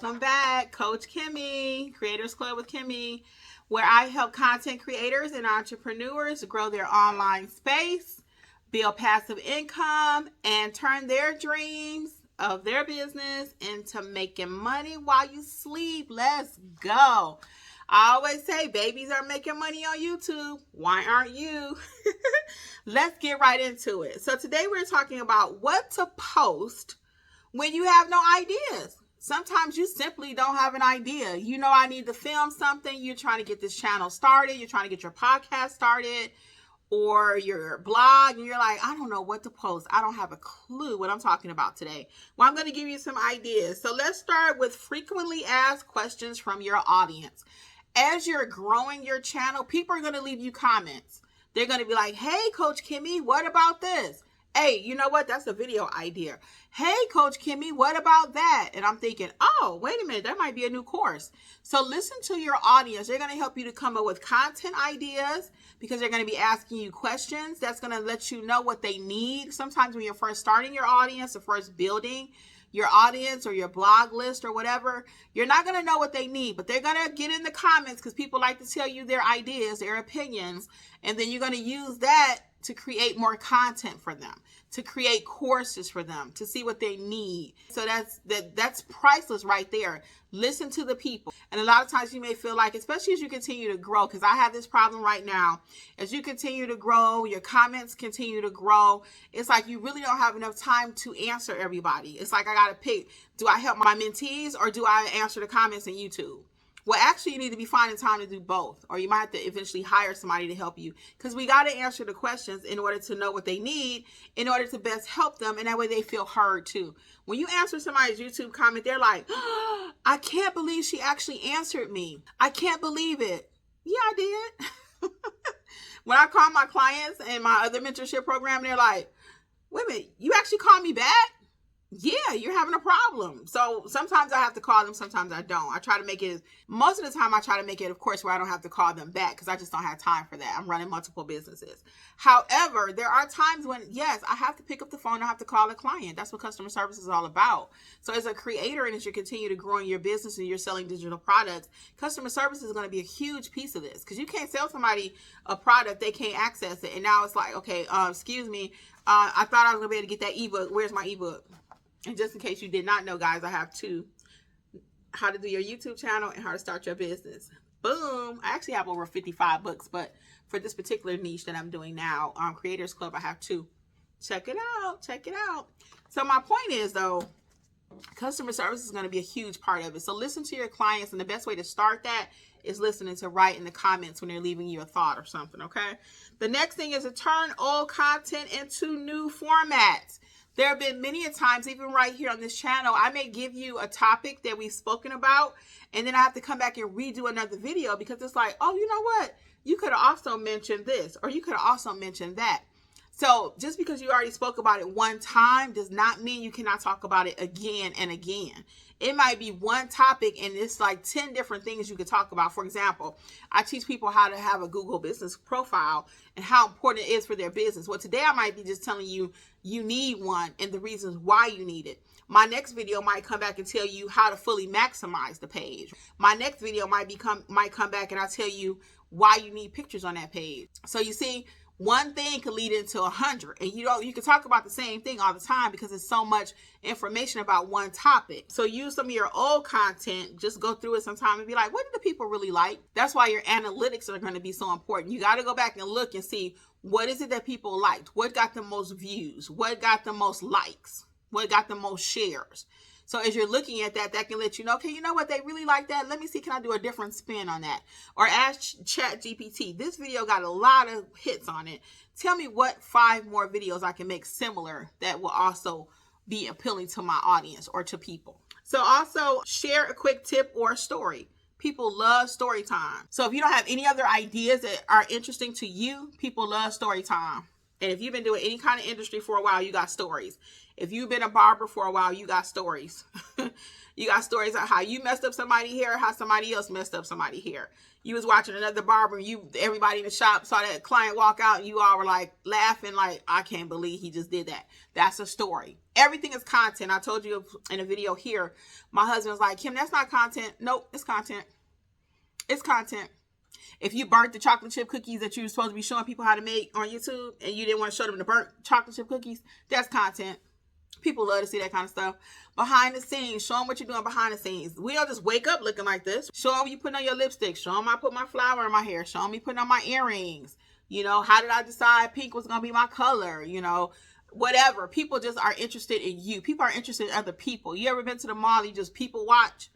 Welcome back, Coach Kimmi, Kreators Klub with Kimmi, where I help content creators and entrepreneurs grow their online space, build passive income, and turn their dreams of their business into making money while you sleep. Let's go. I always say babies are making money on YouTube. Why aren't you? Let's get right into it. So today we're talking about what to post when you have no ideas. Sometimes you simply don't have an idea. You know, I need to film something. You're trying to get this channel started. You're trying to get your podcast started or your blog. And you're like, I don't know what to post. I don't have a clue what I'm talking about today. Well, I'm going to give you some ideas. So let's start with frequently asked questions from your audience. As you're growing your channel, people are going to leave you comments. They're going to be like, hey, Coach Kimmi, what about this? Hey, you know what? That's a video idea. Hey, Coach Kimmi, what about that? And I'm thinking, oh, wait a minute, that might be a new course. So listen to your audience. They're going to help you to come up with content ideas because they're going to be asking you questions. That's going to let you know what they need. Sometimes when you're first starting your audience or first building your audience or your blog list or whatever, you're not going to know what they need, but they're going to get in the comments because people like to tell you their ideas, their opinions, and then you're going to use that to create more content for them, to create courses for them, to see what they need. So that's priceless right there. Listen to the people. And a lot of times you may feel like, especially as you continue to grow, because I have this problem right now, as you continue to grow, your comments continue to grow, it's like you really don't have enough time to answer everybody. It's like I got to pick, do I help my mentees or do I answer the comments on YouTube? Well, actually, you need to be finding time to do both, or you might have to eventually hire somebody to help you because we got to answer the questions in order to know what they need, in order to best help them, and that way they feel heard too. When you answer somebody's YouTube comment, they're like, oh, I can't believe she actually answered me. I can't believe it. Yeah, I did. When I call my clients in my other mentorship program, they're like, wait a minute, you actually called me back? Yeah, you're having a problem. So sometimes I have to call them, sometimes I don't. I try to make it, most of the time I try to make it, of course, where I don't have to call them back because I just don't have time for that. I'm running multiple businesses. However, there are times when, yes, I have to pick up the phone, I have to call a client. That's what customer service is all about. So as a creator and as you continue to grow in your business and you're selling digital products, customer service is going to be a huge piece of this because you can't sell somebody a product, they can't access it. And now it's like, okay, excuse me, I thought I was going to be able to get that ebook. Where's my ebook? And just in case you did not know, guys, I have two: how to do your YouTube channel and how to start your business. Boom. I actually have over 55 books, but for this particular niche that I'm doing now, Kreators Klub, I have two. Check it out. Check it out. So my point is, though, customer service is going to be a huge part of it. So listen to your clients, and the best way to start that is listening to write in the comments when they're leaving you a thought or something, okay? The next thing is to turn old content into new formats. There have been many a times, even right here on this channel, I may give you a topic that we've spoken about, and then I have to come back and redo another video because it's like, oh, you know what? You could have also mentioned this, or you could have also mentioned that. So just because you already spoke about it one time does not mean you cannot talk about it again and again. It might be one topic and it's like 10 different things you could talk about. For example, I teach people how to have a Google business profile and how important it is for their business. Well, today I might be just telling you you need one and the reasons why you need it. My next video might come back and tell you how to fully maximize the page. My next video might come back and I'll tell you why you need pictures on that page. So you see, one thing could lead into 100, and you can talk about the same thing all the time because there's so much information about one topic. So use some of your old content, just go through it sometime and be like, what do the people really like? That's why your analytics are going to be so important. You got to go back and look and see, what is it that people liked? What got the most views? What got the most likes? What got the most shares? So as you're looking at that, that can let you know, okay, you know what, they really like that. Let me see, can I do a different spin on that? Or ask ChatGPT, this video got a lot of hits on it. Tell me what 5 more videos I can make similar that will also be appealing to my audience or to people. So also share a quick tip or a story. People love story time. So if you don't have any other ideas that are interesting to you, people love story time. And if you've been doing any kind of industry for a while, you got stories. If you've been a barber for a while, you got stories. You got stories of how you messed up somebody's hair, how somebody else messed up somebody's hair. You was watching another barber, everybody in the shop saw that client walk out, and you all were like laughing like, I can't believe he just did that. That's a story. Everything is content. I told you in a video here, my husband was like, Kim, that's not content. Nope, it's content. It's content. If you burnt the chocolate chip cookies that you were supposed to be showing people how to make on YouTube, and you didn't want to show them the burnt chocolate chip cookies, that's content. People love to see that kind of stuff. Behind the scenes, show them what you're doing behind the scenes. We don't just wake up looking like this. Show them you putting on your lipstick. Show them I put my flower in my hair. Show them me putting on my earrings. You know, how did I decide pink was going to be my color? You know, whatever. People just are interested in you. People are interested in other people. You ever been to the mall, you just people watch?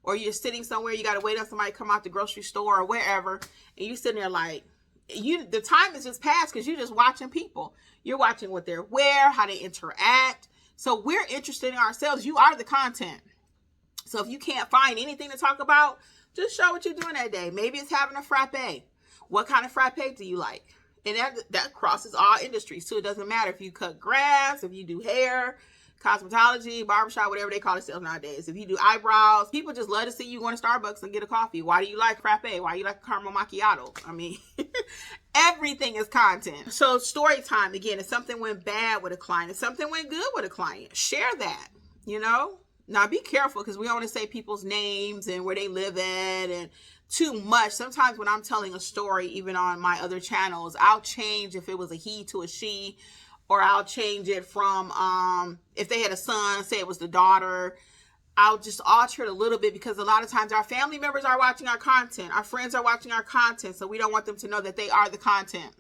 Or you're sitting somewhere, you got to wait on somebody to come out the grocery store or wherever, and you sitting there like, the time is just passed because you're just watching people. You're watching what they wear, how they interact. So we're interested in ourselves. You are the content. So if you can't find anything to talk about, just show what you're doing that day. Maybe it's having a frappe. What kind of frappe do you like? And that crosses all industries too. It doesn't matter if you cut grass, if you do hair, cosmetology, barbershop, whatever they call themselves nowadays. If you do eyebrows, people just love to see you go to Starbucks and get a coffee. Why do you like frappe? Why do you like caramel macchiato? I mean, everything is content. So story time, again, if something went bad with a client, if something went good with a client, share that, you know? Now be careful because we don't want to say people's names and where they live at and too much. Sometimes when I'm telling a story, even on my other channels, I'll change if it was a he to a she, or I'll change it from, if they had a son, say it was the daughter, I'll just alter it a little bit because a lot of times our family members are watching our content. Our friends are watching our content. So we don't want them to know that they are the content.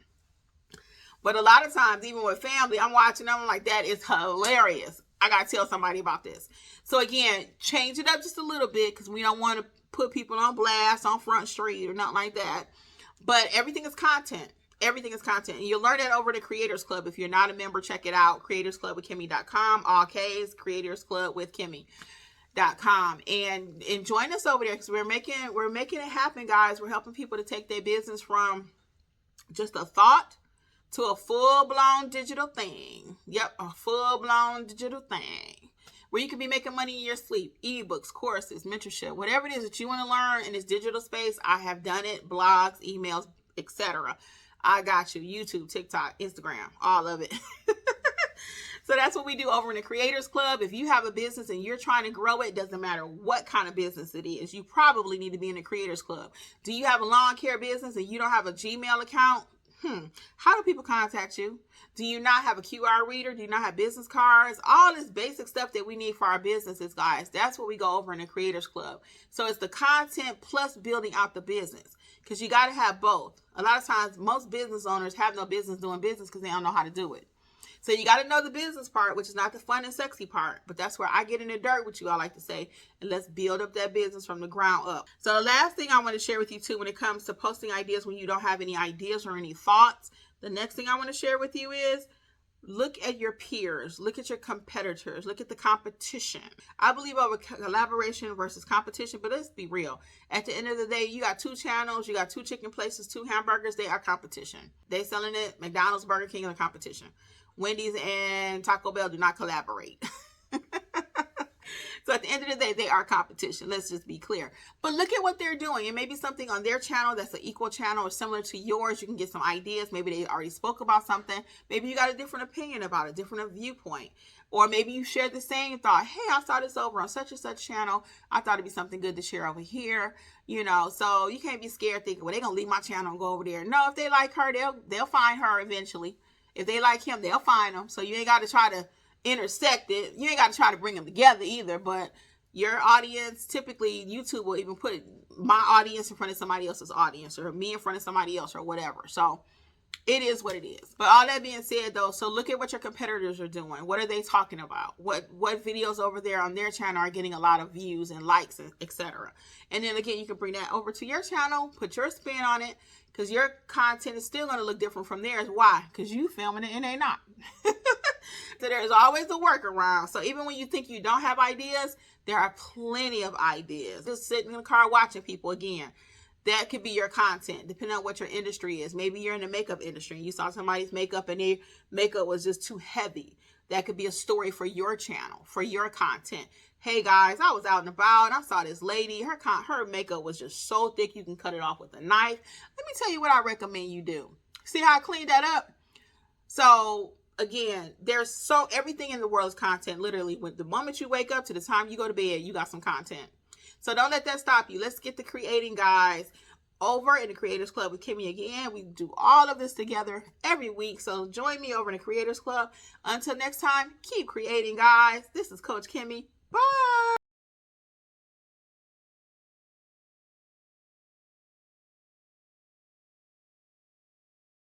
But a lot of times, even with family, I'm watching them like, that is hilarious. I got to tell somebody about this. So again, change it up just a little bit because we don't want to put people on blast on Front Street or nothing like that. But everything is content. Everything is content. And you'll learn that over the Creators Club. If you're not a member, check it out. CreatorsClubWithKimmi.com. All K's. CreatorsClubWithKimmi.com. And join us over there because we're making it happen, guys. We're helping people to take their business from just a thought to a full-blown digital thing. Yep, a full-blown digital thing. Where you can be making money in your sleep. Ebooks, courses, mentorship, whatever it is that you want to learn in this digital space. I have done it. Blogs, emails, etc. I got you. YouTube, TikTok, Instagram, all of it. So that's what we do over in the Creators Club. If you have a business and you're trying to grow it, doesn't matter what kind of business it is, you probably need to be in the Creators Club. Do you have a lawn care business and you don't have a Gmail account? How do people contact you? Do you not have a QR reader? Do you not have business cards? All this basic stuff that we need for our businesses, guys. That's what we go over in the Creators Club. So it's the content plus building out the business because you got to have both. A lot of times, most business owners have no business doing business because they don't know how to do it. So you got to know the business part, which is not the fun and sexy part, but that's where I get in the dirt, which you all like to say, and let's build up that business from the ground up. So the last thing I want to share with you too, when it comes to posting ideas when you don't have any ideas or any thoughts, the next thing I want to share with you is look at your peers, look at your competitors, look at the competition. I believe over collaboration versus competition, but let's be real. At the end of the day, you got 2 channels, you got 2 chicken places, 2 hamburgers, they are competition. They selling it, McDonald's, Burger King are competition. Wendy's and Taco Bell do not collaborate. So at the end of the day, they are competition. Let's just be clear. But look at what they're doing. It may be something on their channel that's an equal channel or similar to yours. You can get some ideas. Maybe they already spoke about something. Maybe you got a different opinion about it, different viewpoint. Or maybe you shared the same thought. Hey, I saw this over on such and such channel. I thought it'd be something good to share over here. You know, so you can't be scared thinking, well, they're going to leave my channel and go over there. No, if they like her, they'll find her eventually. If they like him, they'll find him. So you ain't got to try to intersect it. You ain't got to try to bring them together either. But your audience, typically YouTube will even put my audience in front of somebody else's audience or me in front of somebody else or whatever. So it is what it is. But all that being said though, so look at what your competitors are doing. What are they talking about? What videos over there on their channel are getting a lot of views and likes, etc. And then again, you can bring that over to your channel, put your spin on it, because your content is still going to look different from theirs. Why? Because you filming it and they not. So there's always a workaround. So even when you think you don't have ideas, there are plenty of ideas. Just sitting in the car watching people again. That could be your content, depending on what your industry is. Maybe you're in the makeup industry and you saw somebody's makeup and their makeup was just too heavy. That could be a story for your channel, for your content. Hey guys, I was out and about and I saw this lady. Her makeup was just so thick you can cut it off with a knife. Let me tell you what I recommend you do. See how I cleaned that up? So again, everything in the world is content. Literally, with the moment you wake up to the time you go to bed, you got some content. So don't let that stop you. Let's get to creating, guys. Over in the Creators Club with Kimmi again. We do all of this together every week. So join me over in the Creators Club. Until next time, keep creating, guys. This is Coach Kimmi. Bye.